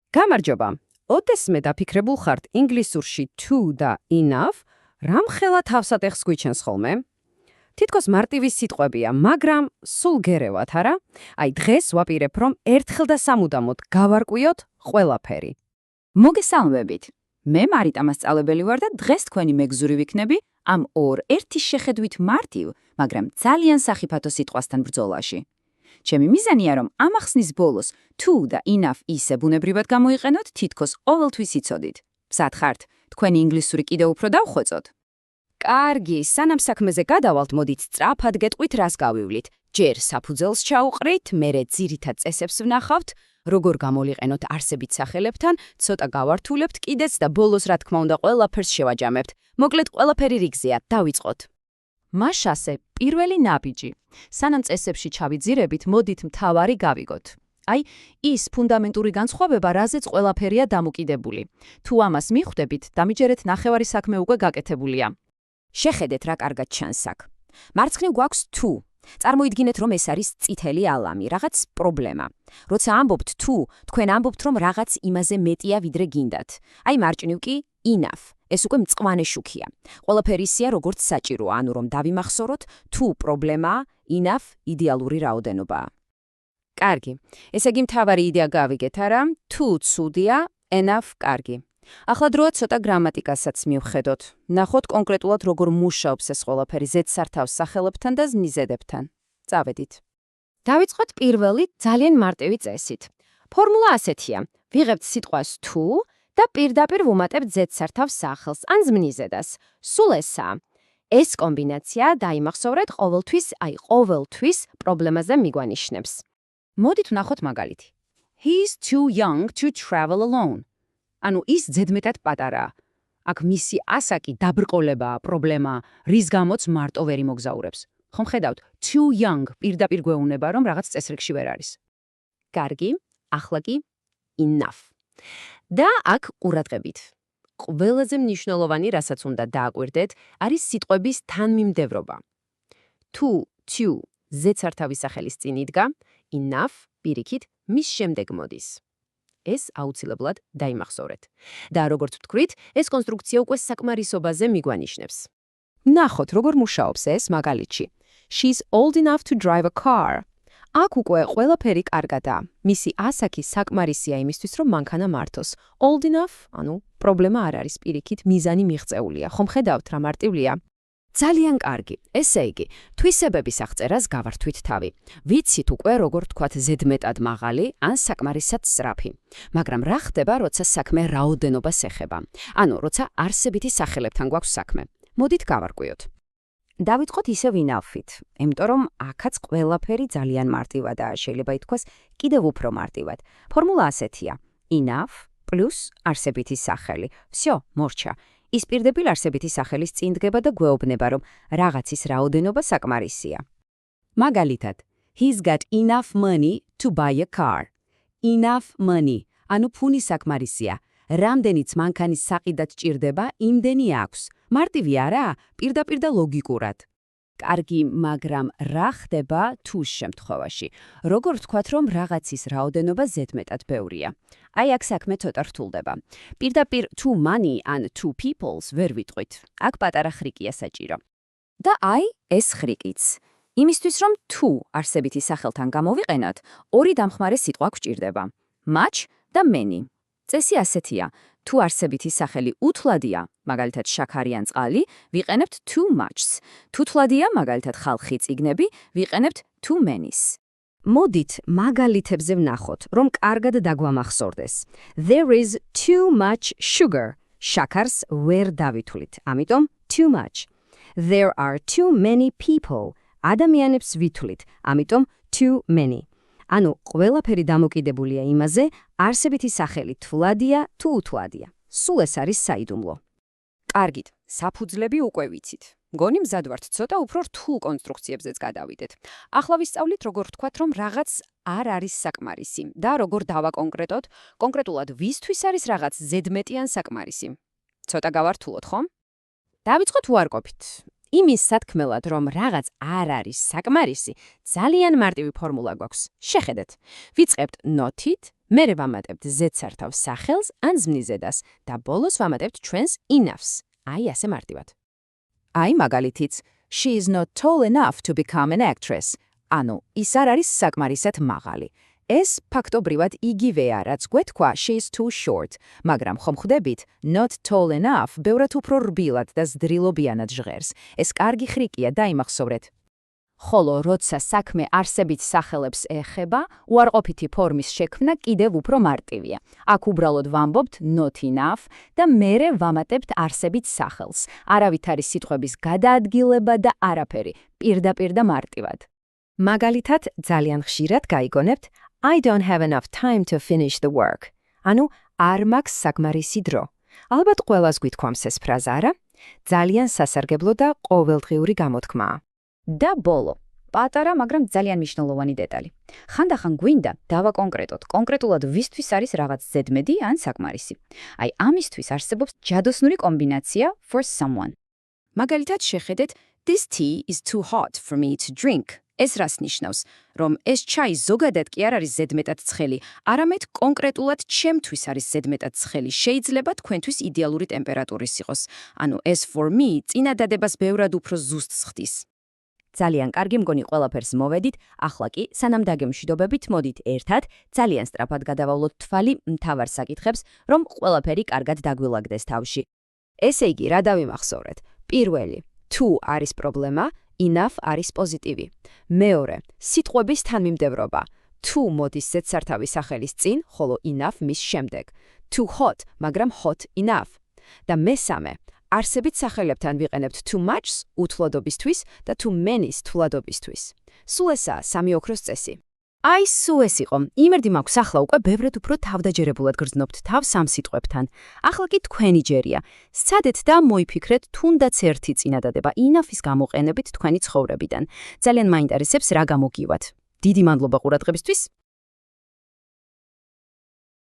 გამარჯობა. ოდესმე დაფიქრებულ ხართ ინგლისურში to და enough, რამ ხელა თავსატეხს გვიჩენს ხოლმე? თითქოს მარტივი სიტყვებია, მაგრამ სულ გერევათ, არა? აი დღეს ვაპირებ, რომ ერთხელ და სამუდამოდ გავარკვიოთ ყველაფერი. მოგესალმებით. მე მარიტა მასწავლებელი ვარ და დღეს თქვენი მეგზური ვიქნები ამ ორ ერთის შეხედვით მარტივ, მაგრამ ძალიან სახიფათო სიტყვასთან ბრძოლაში. ჩემი მიზანია, რომ ამ ახსნის ბოლოს to და enough ისე ბუნებრივად გამოიყენოთ, თითქოს ყოველთვის იცოდით. მზად ხართ? თქვენი ინგლისური კიდევ უფრო დავხვეწოთ? კარგი, სანამ საქმეზე გადავალთ, მოდით სწრაფად გეტყვით, რას გავივლით. ჯერ საფუძველს ჩაუყრით, მერე ძირითად წესებს ვნახავთ, როგორ გამოლიყენოთ არსებით სახელებთან, ცოტა გავართულებთ კიდეც და ბოლოს, რა თქმა უნდა, ყველაფერს შევაჯამებთ. მოკლედ, ყველაფერი რიგზეა, დავიწყოთ. მას ასე, პირველი ნაბიჯი. სანამ წესებში ჩავიძირებით, მოდით მთავარი გავიგოთ. აი, ის ფუნდამენტური განსხვავება, რაზეც ყველაფერია დამოკიდებული. თუ ამას მიხვდებით, დამიჯერეთ ნახევარი საქმე უკვე გაკეთებულია. შეხედეთ, რა კარგად ჩანს აქ. მარცხნივ გვაქვს to. წარმოიდგინეთ, რომ ეს არის წითელი ალამი, რაღაც პრობლემა. როცა ამბობთ to, თქვენ ამბობთ, რომ რაღაც იმაზე მეტია, ვიდრე გინდათ. აი, მარჯვნივ კი enough. ეს უკვე მწვანე შუქია. ყველაფერი ისეა, როგორც საჭიროა, ანუ რომ დავიმახსოვროთ, to პრობლემაა, enough იდეალური რაოდენობაა. კარგი. ესე იგი მთავარი იდეა გავიგეთ, არა? to ცუდია, enough კარგი. ახლა დროა ცოტა გრამატიკასაც მივხედოთ. ნახოთ კონკრეტულად როგორ მუშაობს ეს ყველაფერი ზედსართავს სახელებთან და მიზედებთან. წავედით. დავიწყოთ პირველი ძალიან მარტივი წესით. ფორმულა ასეთია. ვიღებთ სიტყვას to და პირდაპირ ვუმატებთ ზედსართავს სახელს ან მიზედას. სულ ესაა. ეს კომბინაცია დაიმახსოვრეთ ყოველთვის პრობლემაზე მიგვანიშნებს. მოდით ვნახოთ მაგალითი. He's too young to travel alone. ანუ ის ზედმეტად პატარაა. აქ მისი ასაკი დაბრკოლებაა, პრობლემაა, რის გამოც მარტო ვერ იმოგზაურებს. ხომ ხედავთ, too young პირდაპირ გვეუბნება, რომ რაღაც წესრიგში ვერ არის. კარგი, ახლა კი enough. და აქ ყურადღებით. ყველაზე მნიშვნელოვანი, რასაც უნდა დააკვირდეთ, არის სიტყვების თანმიმდევრობა. to ზედსართავის სახელის წინ იდგა, enough პირიქით მის შემდეგ მოდის. ეს აუცილებლად დაიმახსოვრეთ. და როგორც ვთქვით, ეს კონსტრუქცია უკვე საკმარისობაზე მიგვანიშნებს. ნახოთ, როგორ მუშაობს ეს მაგალითში. She's old enough to drive a car. აქ უკვე ყველაფერი კარგადაა. მისი ასაკი საკმარისია იმისთვის, რომ მანქანა მართოს. Old enough, ანუ პრობლემა არ არის პირიქით, მიზანი მიღწეულია. ხომ ხედავთ, რა მარტივია? ძალიან კარგი. ესე იგი, თვისებების აღწერას გავართვით თავი. ვიცით უკვე, როგორ თქვათ ზედმეტად მაღალი ან საკმარისად სწრაფი. მაგრამ რა ხდება, როცა საქმე რაოდენობას ეხება? ანუ, როცა არსებითი სახელებთან გვაქვს საქმე. მოდით გავარკვიოთ. დავიწყოთ ისევ enough-ით, იმიტომ რომ აქაც ყველაფერი ძალიან მარტივადაა, შეიძლება ითქვას კიდევ უფრო მარტივად. ფორმულა ასეთია. enough plus არსებითი სახელი. всё, მორჩა. ის პირდაპირ არსებითი სახელის წინ დგება და გვეუბნება, რომ რაღაცის რაოდენობა საკმარისია. მაგალითად, he's got enough money to buy a car. Enough money, ანუ ფუნის საკმარისია. რამდენიც მანქანის საყიდად ჭირდება, იმდენი აქვს. მარტივი არა, პირდაპირ და ლოგიკურად. კარგი, მაგრამ რა ხდება to შემთხვევაში? როგორ ვთქვათ, რომ რაღაცის რაოდენობა ზედმეტად ბევრია? აი აქ საქმე ცოტა რთულდება. პირდაპირ to money ან to peoples ვერ ვიტყვით. აქ პატარა ხრიკია საჭირო. და აი ეს ხრიკიც. იმისთვის, რომ to არსებითი სახელთან გამოვიყენოთ, ორი დამხმარე სიტყვა გვჭირდება. much და many. წესი ასეთია. თუ არსებითი სახელი უთლადია, მაგალითად შაქარი ან წყალი, ვიყენებთ too much-ს. თუ თლადია, მაგალითად ხალხი წიგნები, ვიყენებთ too many-ს. მოდით მაგალითებზე ვნახოთ, რომ კარგად დაგვამახსოვრდეს. There is too much sugar. შაქარს ვერ დავითვლით, ამიტომ too much. There are too many people. ადამიანებს ვითვლით, ამიტომ too many. ანუ ყველაფერი დამოკიდებულია იმაზე, არსებითი სახელი თვლადია თუ უთვლადია. სულ ეს არის საიდუმლო. კარგით, საფუძვლები უკვე ვიცით. მგონი მზად ვართ ცოტა უფრო რთულ კონსტრუქციებზეც გადავიდეთ. ახლა ვისწავლით, როგორ ვთქვათ, რომ რაღაც არ არის საკმარისი და როგორ დავაკონკრეტოთ, კონკრეტულად ვისთვის არის რაღაც ზედმეტი ან საკმარისი. ცოტა გავართულოთ, ხომ? დავიწყოთ უარყოფით. იმის სათქმელად, რომ რაღაც არ არის საკმარისი, ძალიან მარტივი ფორმულა გვაქვს. შეხედეთ. ვიწყებთ not-ით, მერე ვამატებთ ზედსართავ სახელს ან ზმნიზედას და ბოლოს ვამატებთ ჩვენს enough-ს. აი ასე მარტივად. აი მაგალითიც, she is not tall enough to become an actress. ანუ, ის არ არის საკმარისად მაღალი. ეს ფაქტობრივად იგივეა, რაც გვეთქვა she is too short, მაგრამ ხომ ხვდებით, not tall enough ბევრად უფრო რბილად და ზდრილობიანად ჟღერს. ეს კარგი ხრიკია, დაიმახსოვრეთ. ხოლო როცა საქმე არსებით სახელებს ეხება, უარყოფითი ფორმის შექმნა კიდევ უფრო მარტივია. აქ უბრალოდ ვამბობთ not enough და მერე ვამატებთ არსებით სახელს. არავით არის სიტყვების გადაადგილება და არაფერი, პირდაპირ და მარტივად. მაგალითად, ძალიან ხშირად გაიგონებთ I don't have enough time to finish the work. ანუ, არ მაქვს საკმარისი დრო. ალბათ ყველას გვითქვამს ეს ფრაზა, არა? ძალიან სასარგებლო და ყოველდღიური გამოთქმაა. და ბოლო, პატარა, მაგრამ ძალიან მნიშვნელოვანი დეტალი. ხანდახან გვინდა დავაკონკრეტოთ, კონკრეტულად ვისთვის არის რაღაც ზედმედი ან საკმარისი. აი, ამისთვის არსებობს ჯადოსნური კომბინაცია for someone. მაგალითად, შეხედეთ, this tea is too hot for me to drink. ეს რას ნიშნავს, რომ ეს ჩაი ზოგადად კი არ არის ზედმეტად ცხელი, არამედ კონკრეტულად ჩემთვის არის ზედმეტად ცხელი. შეიძლება თქვენთვის იდეალური ტემპერატურის იყოს. ანუ ეს for me წინადადებას ბევრად უფრო ზუსტს ხდის. ძალიან კარგი მგონი ყველაფერს მოვედით, ახლა კი სანამ დაგემშვიდობებით მოდით ერთად, ძალიან სწრაფად გადავავლოთ თვალი მთავარ საკითხებს, რომ ყველაფერი კარგად დაგვილაგდეს თავში. ესე იგი, რა დავიმახსოვრეთ? პირველი, თუ არის პრობლემა, enough არის პოზიტივი. მეორე, სიტყვების თანმიმდევრობა. თუ მოდის ზედსართავი სახელის წინ, ხოლო enough მის შემდეგ. Too hot, მაგრამ hot enough. და მესამე, არსებით სახელებთან ვიყენებთ too much-ს უთვლადობისთვის და too many-ს თვლადობისთვის. სულ ესაა სამი ოქროს წესი. აი, სულ ეს იყო. იმერდი მაქვს ახლა უკვე ბევრად უფრო თავდაჯერებულად გრძნობთ თავს ამ სიტყვებთან. ახლა კი თქვენი ჯერია. სცადეთ და მოიფიქრეთ თუნდაც ერთი წინადადება enough-ის გამოყენებით თქვენი ცხოვრებიდან. ძალიან მაინტერესებს რა გამოგივათ. დიდი მადლობა ყურადღებისთვის.